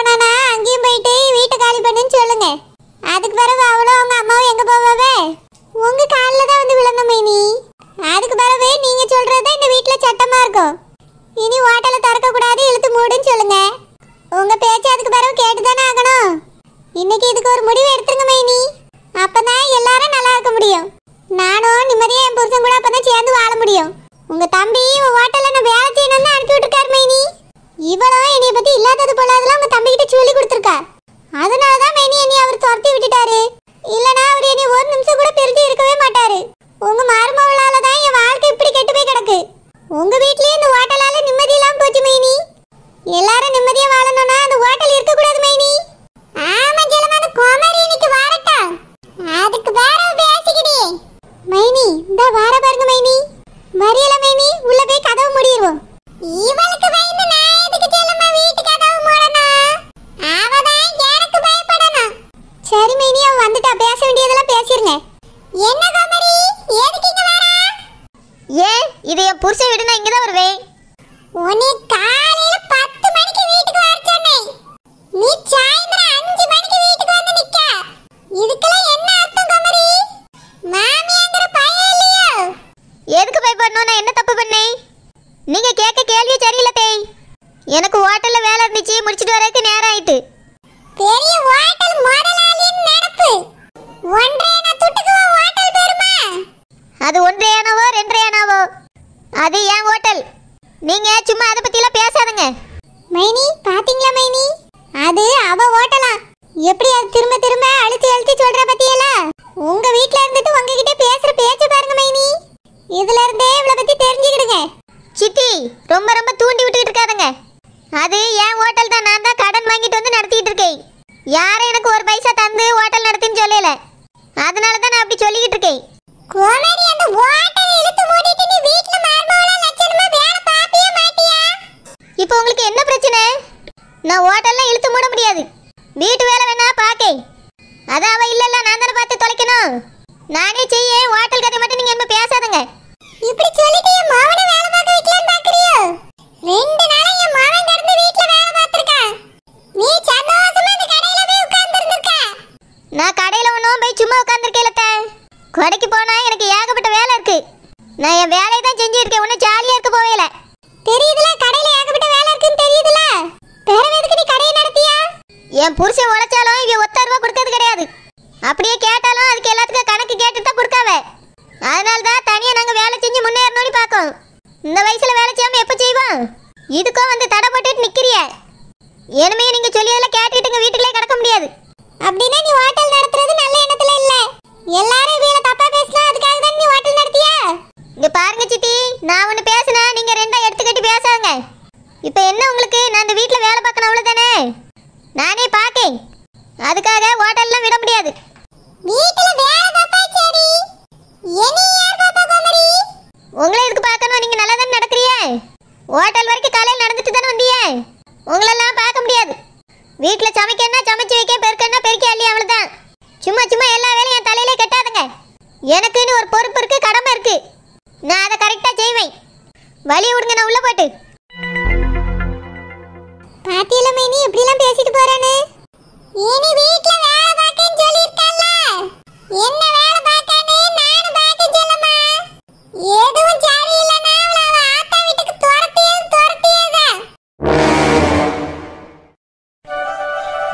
போனானா அங்கேயும் போயிட்டு வீட்டை காலி பண்ணுன்னு சொல்லுங்க. அதுக்கு பிறகு அவளும் அவங்க அம்மாவும் எங்க போவாவே? உங்க காலில் தான் வந்து விழுந்த மைனி. அதுக்கு பிறகு நீங்க சொல்றது இந்த வீட்டுல சட்டமா இருக்கும். இனி ஹோட்டலை திறக்க கூடாது, இழுத்து மூடுன்னு சொல்லுங்க. உங்க பேச்சு அதுக்கு பிறகு கேட்டுதானே ஆகணும். இன்னைக்கு இதுக்கு ஒரு முடிவு எடுத்துருங்க மைனி. அப்பதான் எல்லாரும் நல்லா இருக்க முடியும். நானும் நிம்மதியா என் புருஷன் கூட அப்பதான் சேர்ந்து வாழ முடியும். உங்க தம்பி ஹோட்டல்ல நான் வேலை செய்யணும்னு அனுப்பி விட்டுருக்காரு மைனி. இவளும் என்னைய பத்தி இல்லாதது போலாதெல்லாம் உங்க தம்பி கிட்ட சொல்லி கொடுத்துருக்கா. அதனாலதான் மைனி என்னை அவர் துரத்தி விட்டுட்டாரு. இல்லனா அவர் என்னை ஒரு நிமிஷம் கூட பிரிஞ்சு இருக்கவே மாட்டாரு. உங்க மருமகளால தான் என் வாழ்க்கை இப்படி கெட்டு போய் கிடக்கு. உங்க வீட்லயே இந்த ஹோட்டலால நிம்மதி இல்லாம போச்சு மைனி. எல்லாரும் நிம்மதியா வாழணும்னா அந்த ஹோட்டல் இருக்க கூடாது மைனி. ஆமா ஜெலமா, அந்த கோமாரி இன்னைக்கு வரட்டா. அதுக்கு வேற பேசிக்கிடி மைனி. இந்த வார பாருங்க மைனி. மரியல மைனி, உள்ள போய் கதவு மூடிடுவோம். இவளுக்கு பயந்து நான் எதுக்கு ஜெலமா வீட்டு கதவு மூடணும்? அவதான் எனக்கு பயப்படணும். சரி மைனி, அவ வந்துட்டா. பேச வேண்டியதெல்லாம் பேசிருங்க. என்ன கோமாரி, எதுக்கு இங்க வர? ஏன் இது என் புருஷன் வீடு, நான் இங்க தான் வருவேன். உன்னை காலையில 10 மணிக்கு வீட்டுக்கு வர சொன்னேன். நீ சாயந்தரம் 5 மணிக்கு வீட்டுக்கு வந்து நிக்க. இதுக்கெல்லாம் என்ன அர்த்தம் கோமாரி? மாமியாங்கற பையன் இல்லையோ? எதுக்கு பயப்படணும்? நான் என்ன தப்பு பண்ணேன்? நீங்க கேட்க கேள்வி சரியில்லை தேய். எனக்கு ஹோட்டல்ல வேலை இருந்துச்சு, முடிச்சிட்டு வரதுக்கு நேரம் ஆயிட்டு. பெரிய ஹோட்டல் முதலாளியின் நடப்பு. ஒன்றே நான் துட்டுக்கு ஹோட்டல் பேருமா? அது ஒன்றையானவோ ரெண்டரையானவோ, அது என் ஹோட்டல். நீங்க சும்மா அதை பத்திலாம் பேசாதுங்க. மைனி பாத்தீங்களா மைனி? அது அவ ஹோட்டலா. எப்படி அது திரும்ப திரும்ப அழுத்தி அழுத்தி சொல்ற பத்தியலா? உங்க வீட்ல இருந்துட்டு உங்ககிட்ட பேசுற பேச்ச பாருங்க மைனி. இதுல இருந்தே இவளை பத்தி தெரிஞ்சுக்கிடுங்க. சித்தி, ரொம்ப ரொம்ப தூண்டி விட்டுட்டு இருக்காதுங்க. அது என் ஹோட்டல் தான். நான் தான் கடன் வாங்கிட்டு வந்து நடத்திட்டு இருக்கேன். யாரும் எனக்கு ஒரு பைசா தந்து ஹோட்டல் நடத்தின்னு சொல்லல. அதனால தான் நான் அப்படி சொல்லிக்கிட்டு இருக்கேன். கோமாரி, அந்த ஹோட்டலை இழுத்து மூடிட்டு நீ வீட்ல மர்மவளா லட்சணமா வேலை பாப்பியா மாட்டியா? இப்போ உங்களுக்கு என்ன பிரச்சனை? நான் ஹோட்டல்லாம் இழுத்து மூட முடியாது. வீட்டு வேலை வேணா பாக்கே. அதான் அவ இல்லல்ல, நான் தானே பார்த்து தொலைக்கணும். நானே செய்ய. ஹோட்டல் கதை மட்டும் நீங்க என்ன பேசாதுங்க. இப்படி சொல்லிட்டு என் மாவனை வேலை பார்க்க வைக்கலான்னு பாக்குறியோ? 2 நாளா என் மாவன் கடந்து வீட்ல வேலை பார்த்திருக்கான். நீ சந்தோஷமா அந்த கடையில போய் உட்கார்ந்திருக்க. நான் கடையில ஒன்றும் போய் சும்மா உட்காந்துருக்கேன். கடைக்கு போனா எனக்கு ஏகப்பட்ட வேலை இருக்கு. நான் என் வேலையை தான் செஞ்சு இருக்கேன். ஒன்றும் ஜாலியா இருக்க போவேல. தெரியுதுல, கடையில ஏகப்பட்ட வேலை இருக்குன்னு தெரியுதுல. வேற எதுக்கு நீ கடையை நடத்தியா? என் புருஷன் உழைச்சாலும் இவ 10 ரூபா கொடுத்தது கிடையாது. அப்படியே கேட்டாலும் அதுக்கு எல்லாத்துக்கும் கணக்கு கேட்டு தான் கொடுக்காவ. அதனால தான் தனியா நாங்க வேலை செஞ்சு முன்னேறணும்னு பார்க்கோம். இந்த வயசுல வேலை செய்யாம எப்ப செய்வோம்? இதுக்கும் வந்து தடை போட்டுட்டு நிக்கிறிய. இனிமே நீங்க சொல்லியதெல்லாம் கேட்டுக்கிட்டு வீட்டுக்குள்ளே கிடக்க முடியாது. அப்படின்னா நீ ஹோட்டல் நடத்துறது நல்ல எண்ணத்துல இல்ல. எல்லாரும் வீல தப்பா பேசினா அதுக்காக தான் நீ ஹோட்டல் நடத்தியா? இங்க பாருங்க சித்தி, நான் ஒன்று பேசினா நீங்க ரெண்டா எடுத்துக்கிட்டு பேசாங்க. இப்போ என்ன உங்களுக்கு? நான் இந்த வீட்டில் வேலை பார்க்கணும் அவ்வளோதானே. நானே பார்க்கேன். அதுக்காக ஹோட்டல்லாம் விட முடியாது. வீட்டுல வேலை பாப்பா சரி. என்னை யார் பாப்பா கோமரி? உங்களை எதுக்கு பார்க்கணும்? நீங்க நல்லா தானே நடக்கிறீங்க. ஹோட்டல் வரைக்கும் காலையில் நடந்துட்டு தானே வந்தீங்க. உங்களெல்லாம் பார்க்க முடியாது. வீட்டில் சமைக்கன்னா சமைச்சு வைக்க, பெருக்கன்னா பெருக்கி அள்ளி, அவ்வளோதான். சும்மா சும்மா எல்லா வேலையும் என் தலையிலே கட்டாதுங்க. எனக்குன்னு ஒரு பொறுப்பு இருக்கு, கடமை இருக்கு. நான் அதை கரெக்டாக செய்வேன். வழி விடுங்க, நான் உள்ள போட்டு. பாத்தியில மைனி இப்படிலாம் பேசிட்டு போறானே. இனி வீட்ல வேலை பார்க்கன்னு சொல்லிருக்கல்ல. என்ன வேலை பார்க்கன்னு நானும் பார்க்க சொல்லமா. எதுவும் சரியில்லைன்னா அவள ஆத்தா வீட்டுக்கு துரத்தியதான்.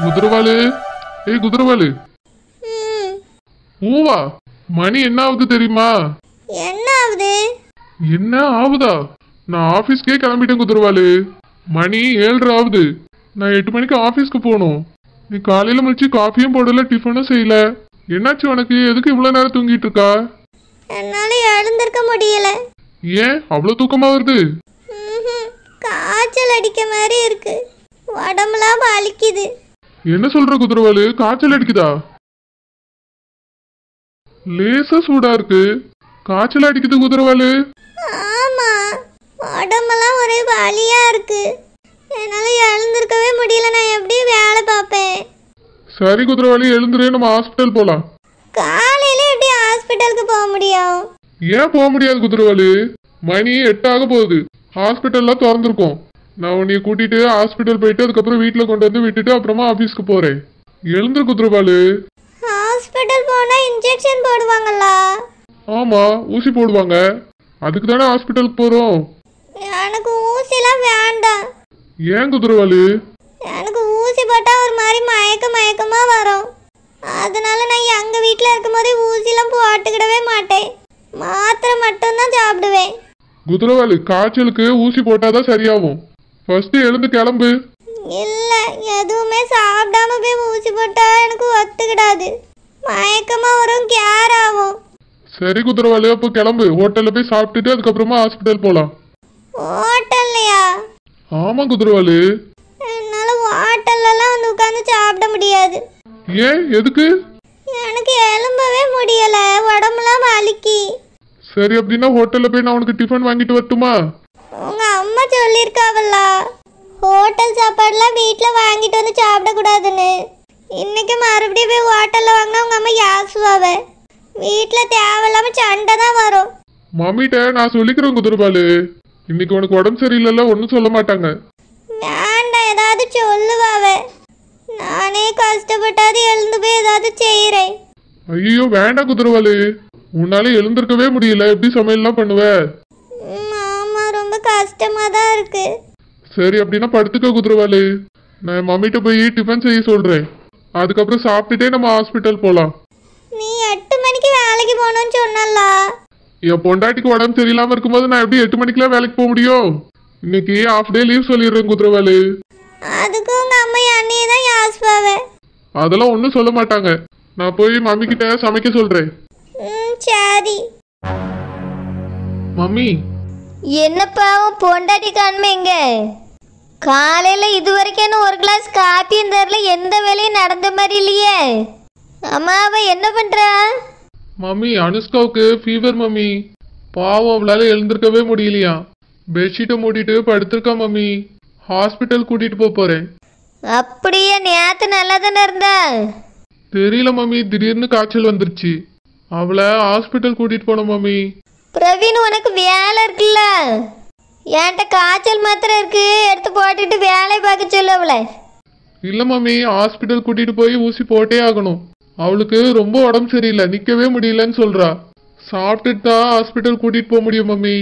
குதிரவாளு, ஏய் குதிரவாளு, ஊவா மணி என்ன ஆகுது தெரியுமா? என்ன ஆகுது? என்ன ஆகுதா? நான் ஆபீஸ்க்கே கிளம்பிட்டேன் குதிரவாளு. மணி 7:30 ஆகுது. நான் 8 மணிக்கு ஆபீஸ்க்கு போகணும். நீ காலையில முடிச்சு காஃபியும் போடல, டிஃபனும் செய்யல. என்னாச்சு உனக்கு? எதுக்கு இவ்வளவு நேரம் தூங்கிட்டு இருக்கா? என்னால எழுந்திருக்க முடியல. ஏன் அவ்வளவு தூக்கமா வருது? காய்ச்சல் அடிக்க மாதிரி இருக்கு. உடம்புலாம் வலிக்குது. என்ன சொல்ற குதிரவாளு? காய்ச்சல் அடிக்குதா? லேசா சூடா இருக்கு. காய்ச்சல் அடிக்குது குதிரவாளு? ஆமா, உடம்பெல்லாம் ஒரே வலியா இருக்கு. என்னால எழுந்திருக்கவே முடியல. நான் எப்படி வேலை பார்ப்பேன்? சரி குதிரவாளி, எழுந்துரு, நம்ம ஹாஸ்பிட்டல் போலாம். காலையில எப்படி ஹாஸ்பிட்டலுக்கு போக முடியும்? ஏன் போக முடியாது குதிரவாளி? மணி 8 ஆக போகுது. ஹாஸ்பிட்டல்லாம் திறந்துருக்கோம். நான் உன்னைய கூட்டிட்டு ஹாஸ்பிட்டல் போயிட்டு அதுக்கப்புறம் வீட்டில் கொண்டு வந்து விட்டுட்டு அப்புறமா ஆஃபீஸ்க்கு போறேன். எழுந்துரு குதிரவாளு. ஹாஸ்பிட்டல் போனா இன்ஜெக்ஷன் போடுவாங்களா? ஆமா, ஊசி போடுவாங்க. அதுக்கு தானே ஹாஸ்பிட்டலுக்கு போறோம். எனக்கு ஊசிலாம் வேண்டாம். ஏன் குதிரவாளு? எனக்கு ஊசி போட்டா ஒரு மாதிரி மயக்கமா வரும். அதனால நான் எங்க வீட்டில் இருக்கும்போதே ஊசிலாம் போட்டுக்கிடவே மாட்டேன். மாத்திரை மட்டும்தான் சாப்பிடுவேன். குதிரவாளு, காய்ச்சலுக்கு ஊசி போட்டாதான் சரியாகும். ஃபர்ஸ்ட் எழுந்து கிளம்பு. இல்ல, எதுவுமே சாப்பிடாம போய் ஊசி போட்டா எனக்கு ஒத்துக்கிடாது. மயக்கமா வரும், கேர் ஆகும். சரி குதிரவாளு, அப்போ கிளம்பு. ஹோட்டல்ல போய் சாப்பிட்டுட்டு அதுக்கப்புறமா ஹாஸ்பிட்டல் போலாம். ஹோட்டல்லையா? ஆமா குதிரவாளு. என்னால ஹோட்டல்லாம் வந்து உட்காந்து சாப்பிட முடியாது. ஏன், எதுக்கு? எனக்கு எலும்பவே முடியல, உடம்புலாம் வலிக்கி. சரி, அப்படின்னா ஹோட்டல்ல போய் நான் உனக்கு டிஃபன் வாங்கிட்டு வரட்டுமா? உங்க அம்மா சொல்லியிருக்காவல்ல, ஹோட்டல் சாப்பாடுலாம் வீட்டில் வாங்கிட்டு வந்து சாப்பிடக்கூடாதுன்னு. இன்னைக்கு மறுபடியும் போய் ஹோட்டலில் வாங்கினா உங்க அம்மா யாசுவாவ. வீட்டில் தேவையில்லாம சண்டை தான் வரும். மம்மிட்ட நான் சொல்லிக்கிறேன் குதிரவாளு. இன்னைக்கு உனக்கு உடம்பு சரியில்லைல்ல, ஒன்றும் சொல்ல மாட்டாங்க. வேண்டாம், ஏதாவது சொல்லுவாவ. நானே கஷ்டப்பட்டாது எழுந்து போய் ஏதாவது செய்கிறேன். ஐயோ வேண்டாம் குதிரவாளு, உன்னால எழுந்திருக்கவே முடியல. எப்படி சமையல்லாம் பண்ணுவ? ஆமா, ரொம்ப கஷ்டமா தான் இருக்கு. சரி, அப்படின்னா படுத்துக்க குதிரவாளு. நான் மம்மிட்ட போய் டிஃபன் செய்ய சொல்றேன். அதுக்கப்புறம் சாப்பிட்டுட்டே நம்ம ஹாஸ்பிட்டல் போலாம். நீ 8 மணிக்கு வேலைக்கு போகணும்னு சொன்னல. என் பொண்டாட்டிக்கு உடம்பு சரியில்லாம இருக்கும்போது நான் எப்படி 8 மணிக்கெல்லாம் வேலைக்கு போக முடியும்? இன்னைக்கு ஹாஃப் டே லீவ் சொல்லிடுறேன் குதிரவாளு. அதுக்கு உங்க அம்மா என்னையே தான் யாசுவாவ. அதெல்லாம் ஒன்றும் சொல்ல மாட்டாங்க. நான் போய் மம்மி கிட்ட சமைக்க சொல்றேன். சரி. மம்மி. என்னப்பா உன் பொண்டாட்டி காணுமே எங்க? காலையில் இது வரைக்கும் ஒரு கிளாஸ் காப்பியும் தரல, எந்த வேலையும் நடந்த மாதிரி இல்லையே. அம்மா அவ என்ன பண்றா? மம்மி, அனுஷ்காவுக்கு ஃபீவர் மம்மி. பாவம், அவளால எழுந்திருக்கவே முடியலையா. பெட்ஷீட்டை மூடிட்டு படுத்திருக்கா மம்மி. ஹாஸ்பிட்டல் கூட்டிட்டு போறேன். அப்படியே நேத்து நல்லா தானே இருந்தா? தெரியல மம்மி, திடீர்னு காய்ச்சல் வந்துருச்சு. அவளை ஹாஸ்பிட்டல் கூட்டிட்டு போனோம் மம்மி. பிரவீன், உனக்கு வேலை இருக்குல்ல? என்கிட்ட காய்ச்சல் மாத்திரை இருக்கு, எடுத்து போட்டுட்டு வேலை பார்க்க சொல்லு அவளை. இல்ல மம்மி, ஹாஸ்பிட்டல் கூட்டிட்டு போய் ஊசி போட்டே ஆகணும். அவளுக்கு ரொம்ப உடம்பு சரியில்லை, நிக்கவே முடியலன்னு சொல்றா. சாப்பிட்டுட்டு தான் ஹாஸ்பிட்டல் கூட்டிட்டு போக முடியும் மம்மி.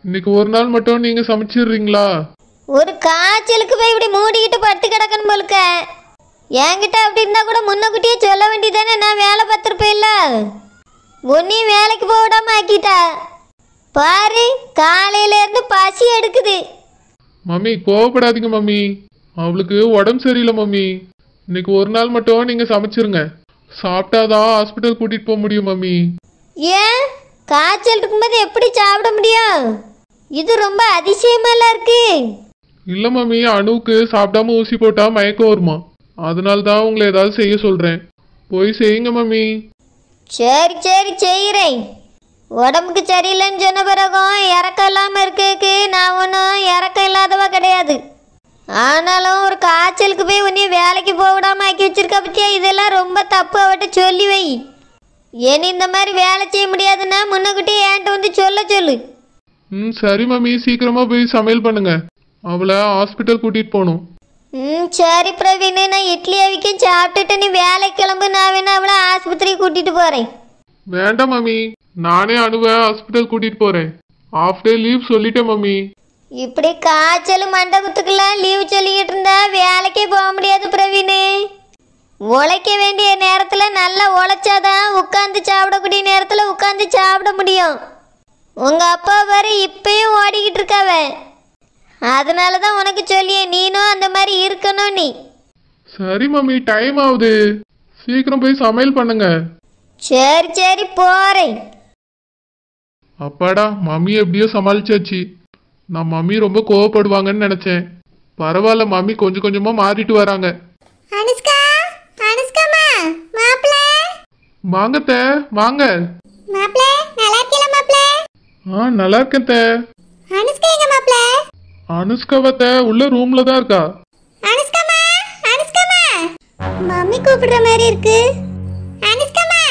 இன்னைக்கு ஒரு நாள் மட்டும் நீங்க சமைச்சிடுறீங்களா? ஒரு காய்ச்சலுக்கு போய் இப்படி மூடிக்கிட்டு படுத்து கிடக்கணும் போலுக்க. என்கிட்ட அப்படி இருந்தா கூட முன்னக்கூட்டியே சொல்ல வேண்டியதானே, நான் வேலை பார்த்துருப்பேன்ல. உன்னையும் வேலைக்கு போடாம ஆக்கிட்டா பாரு. காலையில இருந்து பசி எடுக்குது. மம்மி கோவப்படாதீங்க மம்மி, அவளுக்கு உடம்பு சரியில்லை மம்மி. இன்னைக்கு ஒரு நாள் மட்டும் நீங்க சமைச்சிருங்க. சாப்பிட்டாதான் ஹாஸ்பிட்டல் கூட்டிட்டு போக முடியும் மம்மி. ஏன், காய்ச்சல் இருக்கும்போது எப்படி சாப்பிட முடியும்? இது ரொம்ப அதிசயமாலாம் இருக்கு. இல்ல மம்மி, அணுவுக்கு சாப்பிடாம ஊசி போட்டா மயக்கம் வருமா. அதனால தான் உங்களை ஏதாவது செய்ய சொல்றேன். போய் செய்யுங்க மம்மி. சரி சரி செய்கிறேன். உடம்புக்கு சரியில்லைன்னு சொன்ன பிறகும் இறக்கம் இல்லாமல் இருக்கக்கு நான் ஒன்றும் இறக்கம் இல்லாதவா கிடையாது. ஆனாலும் ஒரு காய்ச்சலுக்கு போய் உன்னைய வேலைக்கு போக விடாம ஆக்கி வச்சிருக்க பற்றியா, இதெல்லாம் ரொம்ப தப்பு. அவட்ட சொல்லி வை. இனி இந்த மாதிரி வேலை செய்ய முடியாதுன்னா முன்னக்கூட்டியே என்கிட்ட வந்து சொல்ல சொல்லு. சரி மம்மி, சீக்கிரமா போய் சமையல் பண்ணுங்க. அவளை ஹாஸ்பிட்டல் கூட்டிட்டு போகணும். சரி பிரவீன், நான் இட்லி அவிக்கும் சாப்பிட்டுட்டு நீ வேலைக்கு கிளம்பு. நான் வேணா அவளை ஆஸ்பத்திரிக்கு கூட்டிட்டு போறேன். வேண்டாம் மம்மி, நானே அணுவை ஹாஸ்பிட்டல் கூட்டிட்டு போறேன். ஹாஃப் டே லீவ் சொல்லிட்டேன் மம்மி. இப்படி காய்ச்சல் மண்டை குத்துக்கெல்லாம் லீவ் சொல்லிக்கிட்டு இருந்தா வேலைக்கே போக முடியாது பிரவீன். உழைக்க வேண்டிய நேரத்தில் நல்லா உழைச்சாதான் உட்காந்து சாப்பிடக்கூடிய நேரத்தில் உட்காந்து சாப்பிட முடியும். உங்கள் அப்பா பாரு இப்பயும் ஓடிக்கிட்டு இருக்காவ. அதனால தான் உனக்கு சொல்லியே, நீனும் அந்த மாதிரி இருக்கணும். நீ சரி மம்மி, டைம் ஆகுது. சீக்கிரம் போய் சமையல் பண்ணுங்க. சரி சரி போறேன். அப்பாடா, மம்மி எப்படியோ சமாளிச்சாச்சு. நான் மம்மி ரொம்ப கோவப்படுவாங்கன்னு நினைச்சேன். பரவாயில்ல, மம்மி கொஞ்சம் கொஞ்சமா மாறிட்டு வராங்க. அனுஷ்கா, அனுஷ்காமா, மாப்ள. வாங்க தே, வாங்க. மாப்ள, நல்லா இருக்கீங்களா மாப்ள? நல்லா இருக்கேன் தே. அனுஷ்கா எங்க மாப்ள? அனுஷ்காவ தே உள்ள ரூம்ல தான் இருக்கா. அனுஷ்காமா, அனுஷ்காமா. மம்மி கூப்பிடுற மாதிரி இருக்கு. அனுஷ்காமா.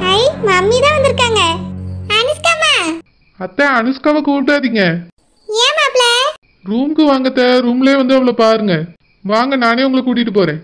ஹை, மம்மி தான் வந்திருக்காங்க. அனுஷ்காமா. அத்தை, அனுஷ்காவை கூப்பிடாதீங்க. ஏன் மாப்ள? ரூமுக்கு வாங்கத்த, ரூம்லயே வந்து அவளை பாருங்க. வாங்க, நானே உங்களை கூட்டிட்டு போறேன்.